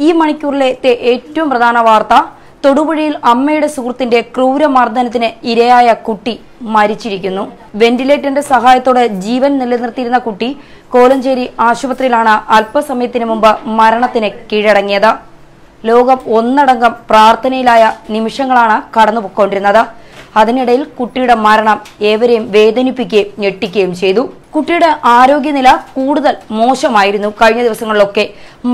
ഈ മണിക്കൂറിലെ ഏറ്റവും പ്രധാന വാർത്ത, തൊടുപുഴയിൽ അമ്മയുടെ സുഹൃത്തിന്റെ ക്രൂരമർദ്ദനത്തിന് ഇരയായ കുട്ടി മരിച്ചിരിക്കുന്നു. വെന്റിലേറ്ററിന്റെ സഹായത്തോടെ ജീവൻ നിലനിർത്തിയിരുന്ന കുട്ടി കോലഞ്ചേരി ആശുപത്രിയിലാണ് അല്പസമയത്തിന് മുമ്പ് മരണത്തിന് കീഴടങ്ങിയത്. ലോകം ഒന്നടങ്കം പ്രാർത്ഥനയിലായ നിമിഷങ്ങളാണ് കടന്നുപോയിക്കൊണ്ടിരുന്നത്. അതിനിടയിൽ കുട്ടിയുടെ മരണം ഏവരെയും വേദനിപ്പിക്കുകയും ഞെട്ടിക്കുകയും ചെയ്തു. കുട്ടിയുടെ ആരോഗ്യനില കൂടുതൽ മോശമായിരുന്നു. കഴിഞ്ഞ ദിവസങ്ങളിലൊക്കെ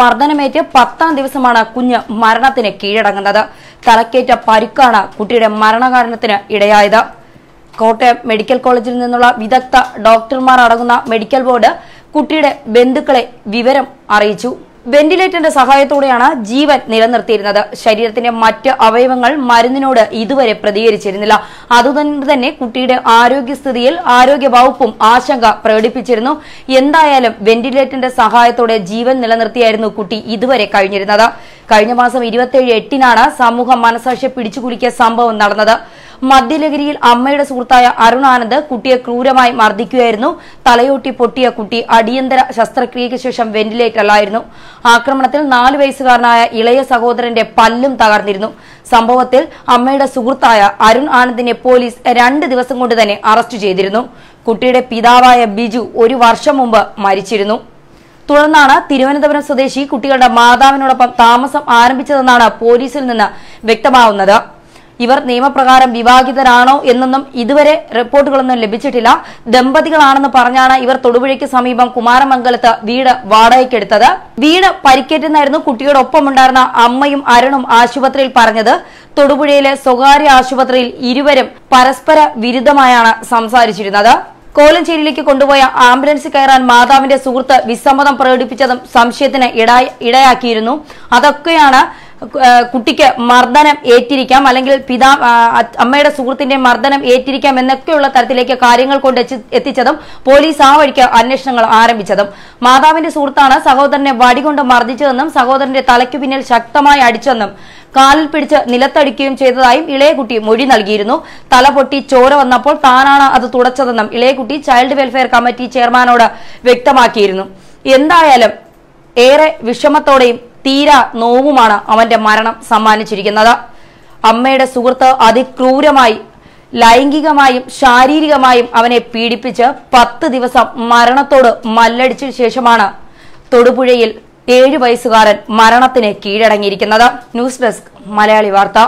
മർദ്ദനമേറ്റ് 10ാം ദിവസമാണ് കുഞ്ഞ് മരണത്തിന് കീഴടങ്ങുന്നത്. തലക്കേറ്റ പരിക്കാണ് കുട്ടിയുടെ മരണകാരണത്തിന് ഇടയായത്. കോട്ടയം മെഡിക്കൽ കോളേജിൽ നിന്നുള്ള വിദഗ്ധ ഡോക്ടർമാർ അടങ്ങുന്ന മെഡിക്കൽ ബോർഡ് കുട്ടിയുടെ ബന്ധുക്കളെ വിവരം അറിയിച്ചു. വെന്റിലേറ്ററിന്റെ സഹായത്തോടെയാണ് ജീവൻ നിലനിർത്തിയിരുന്നത്. ശരീരത്തിന്റെ മറ്റ് അവയവങ്ങൾ മരുന്നിനോട് ഇതുവരെ പ്രതികരിച്ചിരുന്നില്ല. അതുകൊണ്ട് തന്നെ കുട്ടിയുടെ ആരോഗ്യസ്ഥിതിയിൽ ആരോഗ്യ വകുപ്പും ആശങ്ക പ്രകടിപ്പിച്ചിരുന്നു. എന്തായാലും വെന്റിലേറ്ററിന്റെ സഹായത്തോടെ ജീവൻ നിലനിർത്തിയായിരുന്നു കുട്ടി ഇതുവരെ കഴിഞ്ഞിരുന്നത്. കഴിഞ്ഞ മാസം 27/8 സമൂഹ മനസാക്ഷിയെ പിടിച്ചുകുലുക്കിയ സംഭവം നടന്നത്. മദ്യലഹരിയിൽ അമ്മയുടെ സുഹൃത്തായ അരുൺ ആനന്ദ് കുട്ടിയെ ക്രൂരമായി മർദ്ദിക്കുകയായിരുന്നു. തലയോട്ടി പൊട്ടിയ കുട്ടി അടിയന്തര ശസ്ത്രക്രിയയ്ക്ക് ശേഷം വെന്റിലേറ്ററിലായിരുന്നു. ആക്രമണത്തിൽ 4 വയസ്സുകാരനായ ഇളയ സഹോദരന്റെ പല്ലും തകർന്നിരുന്നു. സംഭവത്തിൽ അമ്മയുടെ സുഹൃത്തായ അരുൺ ആനന്ദിനെ പോലീസ് 2 ദിവസം കൊണ്ട് തന്നെ അറസ്റ്റ് ചെയ്തിരുന്നു. കുട്ടിയുടെ പിതാവായ ബിജു 1 വർഷം മുമ്പ് മരിച്ചിരുന്നു. തുടർന്നാണ് തിരുവനന്തപുരം സ്വദേശി കുട്ടികളുടെ മാതാവിനോടൊപ്പം താമസം ആരംഭിച്ചതെന്നാണ് പോലീസിൽ നിന്ന് വ്യക്തമാവുന്നത്. ഇവർ നിയമപ്രകാരം വിവാഹിതരാണോ എന്നൊന്നും ഇതുവരെ റിപ്പോർട്ടുകളൊന്നും ലഭിച്ചിട്ടില്ല. ദമ്പതികളാണെന്ന് പറഞ്ഞാണ് ഇവർ തൊടുപുഴയ്ക്ക് സമീപം കുമാരമംഗലത്ത് വീട് വാടകയ്ക്കെടുത്തത്. വീട് പരിക്കേറ്റെന്നായിരുന്നു കുട്ടിയോടൊപ്പമുണ്ടായിരുന്ന അമ്മയും അരുണും ആശുപത്രിയിൽ പറഞ്ഞത്. തൊടുപുഴയിലെ സ്വകാര്യ ആശുപത്രിയിൽ ഇരുവരും പരസ്പര വിരുദ്ധമായാണ് സംസാരിച്ചിരുന്നത്. കോലഞ്ചേരിയിലേക്ക് കൊണ്ടുപോയ ആംബുലൻസിൽ കയറാൻ മാതാവിന്റെ സുഹൃത്ത് വിസമ്മതം പ്രകടിപ്പിച്ചതും സംശയത്തിന് ഇടയാക്കിയിരുന്നു. അതൊക്കെയാണ് കുട്ടിക്ക് മർദ്ദനം ഏറ്റിരിക്കാം, അല്ലെങ്കിൽ അമ്മയുടെ സുഹൃത്തിന്റെ മർദ്ദനം ഏറ്റിരിക്കാം എന്നൊക്കെയുള്ള തരത്തിലേക്ക് കാര്യങ്ങൾ കൊണ്ട് എത്തിച്ചതും പോലീസ് ആ വഴിക്ക് അന്വേഷണങ്ങൾ ആരംഭിച്ചതും. മാതാവിന്റെ സുഹൃത്താണ് സഹോദരനെ വടികൊണ്ട് മർദ്ദിച്ചതെന്നും സഹോദരന്റെ തലയ്ക്കു പിന്നിൽ ശക്തമായി അടിച്ചെന്നും കാലിൽ പിടിച്ച് നിലത്തടിക്കുകയും ചെയ്തതായും ഇളയകുട്ടി മൊഴി നൽകിയിരുന്നു. തല പൊട്ടി ചോര വന്നപ്പോൾ താനാണ് അത് തുടച്ചതെന്നും ഇളയകുട്ടി ചൈൽഡ് വെൽഫെയർ കമ്മിറ്റി ചെയർമാനോട് വ്യക്തമാക്കിയിരുന്നു. എന്തായാലും ഏറെ വിഷമത്തോടെയും തീരാ നോവുമാണ് അവന്റെ മരണം സമ്മാനിച്ചിരിക്കുന്നത്. അമ്മയുടെ സുഹൃത്ത് അതിക്രൂരമായി ലൈംഗികമായും ശാരീരികമായും അവനെ പീഡിപ്പിച്ച് 10 ദിവസം മരണത്തോട് മല്ലടിച്ച ശേഷമാണ് തൊടുപുഴയിൽ 7 വയസ്സുകാരൻ മരണത്തിന് കീഴടങ്ങിയിരിക്കുന്നത്. ന്യൂസ് ഡെസ്ക് മലയാളി വാർത്ത.